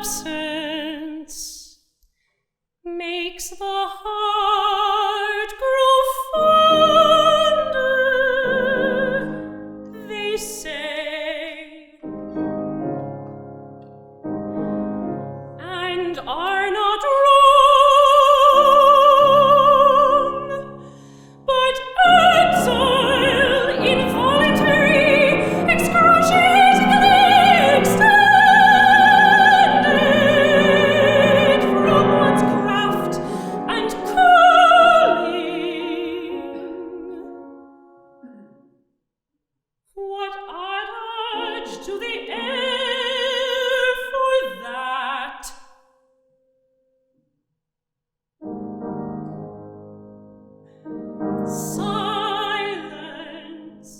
absence makes the heart grow fonder, they say, and are not wrong, but exile, involuntary, excruciatingly extended from one's craft and calling. What adage do they air for that? Silence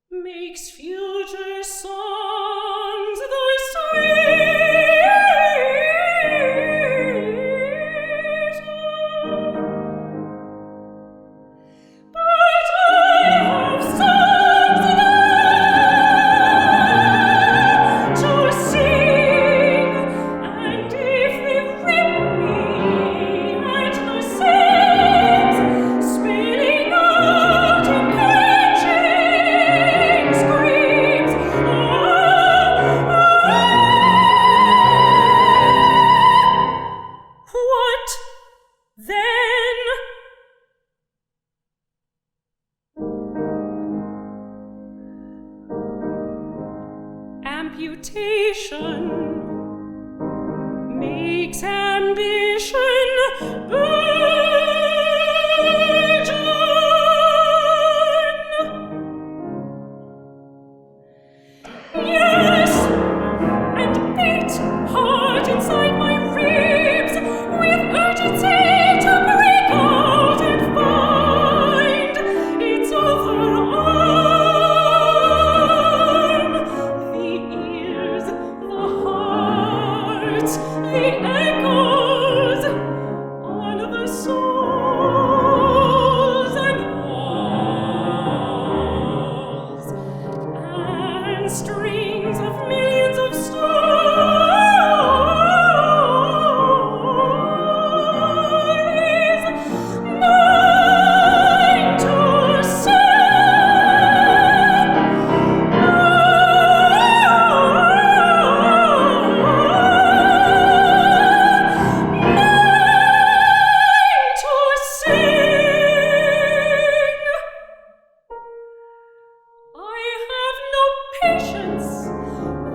makes future songs the sweeter. But I have songs enough to sing, and if they rip me at the seams, spilling out in quenching screams, what then? Amputation makes ambition burgeon. Yes, and beat hard inside my ribs with urgency to break out and find its other arm. The ears, the hearts, the echoes on the souls and walls, and strings of millions of stories, mine to I have no patience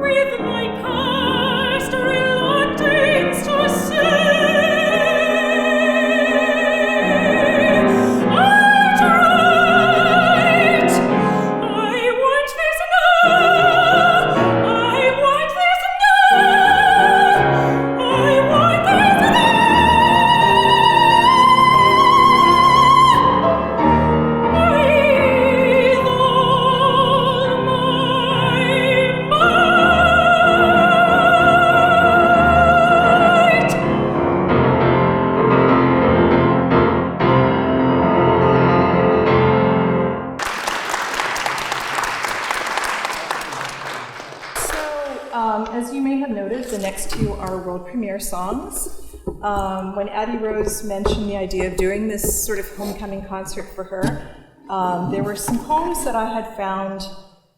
with my past reluctance to say. Outright, I want this now. I want this now. I want this now. With all my might. So, as you may have noted, the next two are world premiere songs. When AddieRose mentioned the idea of doing this sort of homecoming concert for her, there were some poems that I had found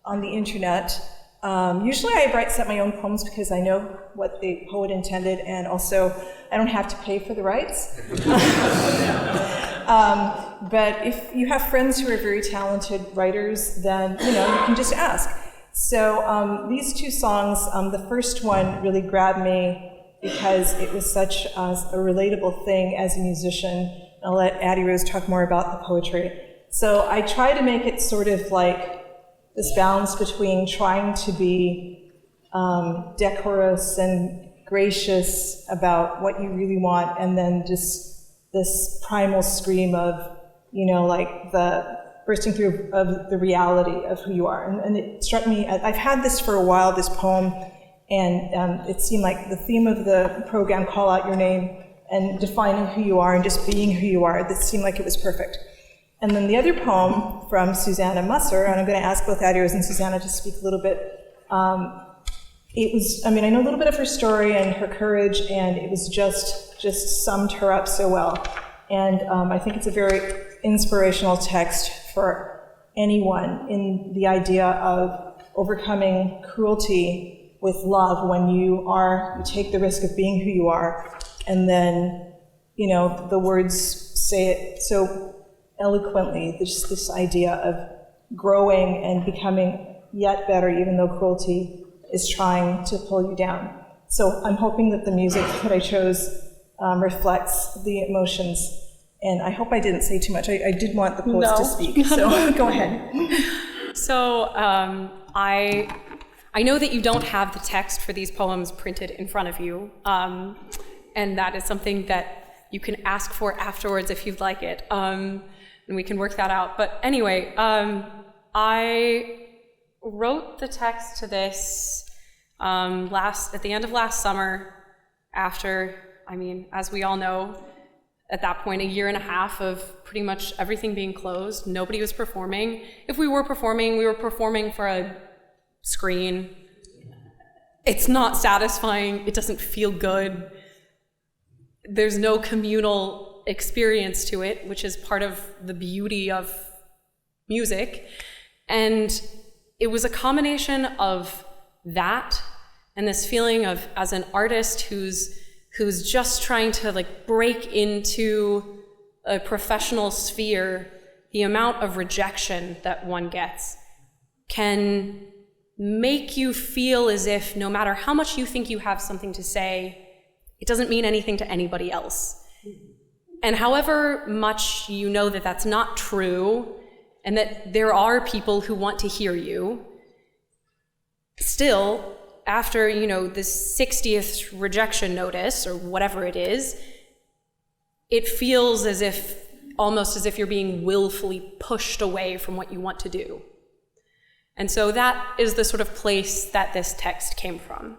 on the internet. Usually I bright set my own poems because I know what the poet intended, and also I don't have to pay for the rights. But if you have friends who are very talented writers, then you can just ask. So these two songs, the first one really grabbed me because it was such a relatable thing as a musician. I'll let AddieRose talk more about the poetry. So I try to make it sort of like this balance between trying to be decorous and gracious about what you really want, and then just this primal scream of, like the bursting through of the reality of who you are. And it struck me, I've had this for a while, this poem, and it seemed like the theme of the program, Call Out Your Name, and defining who you are and just being who you are, this seemed like it was perfect. And then the other poem from Susanna Musser, and I'm going to ask both AddieRose and Susanna to speak a little bit it was, I mean, I know a little bit of her story and her courage, and it was just summed her up so well. And I think it's a very inspirational text for anyone in the idea of overcoming cruelty with love when you take the risk of being who you are, and then, the words say it so eloquently, this idea of growing and becoming yet better, even though cruelty is trying to pull you down. So I'm hoping that the music that I chose reflects the emotions. And I hope I didn't say too much. I did want the poets to speak, so go ahead. So I know that you don't have the text for these poems printed in front of you, and that is something that you can ask for afterwards if you'd like it, and we can work that out. But anyway, I wrote the text to this at the end of last summer, after, as we all know, at that point, 1.5 years of pretty much everything being closed. Nobody was performing. If we were performing for a screen. It's not satisfying. It doesn't feel good. There's no communal experience to it, which is part of the beauty of music. And it was a combination of that and this feeling of, as an artist who's just trying to break into a professional sphere, the amount of rejection that one gets can make you feel as if no matter how much you think you have something to say, it doesn't mean anything to anybody else. And however much you know that that's not true, and that there are people who want to hear you, still, after, the 60th rejection notice, or whatever it is, it feels almost as if you're being willfully pushed away from what you want to do. And so that is the sort of place that this text came from.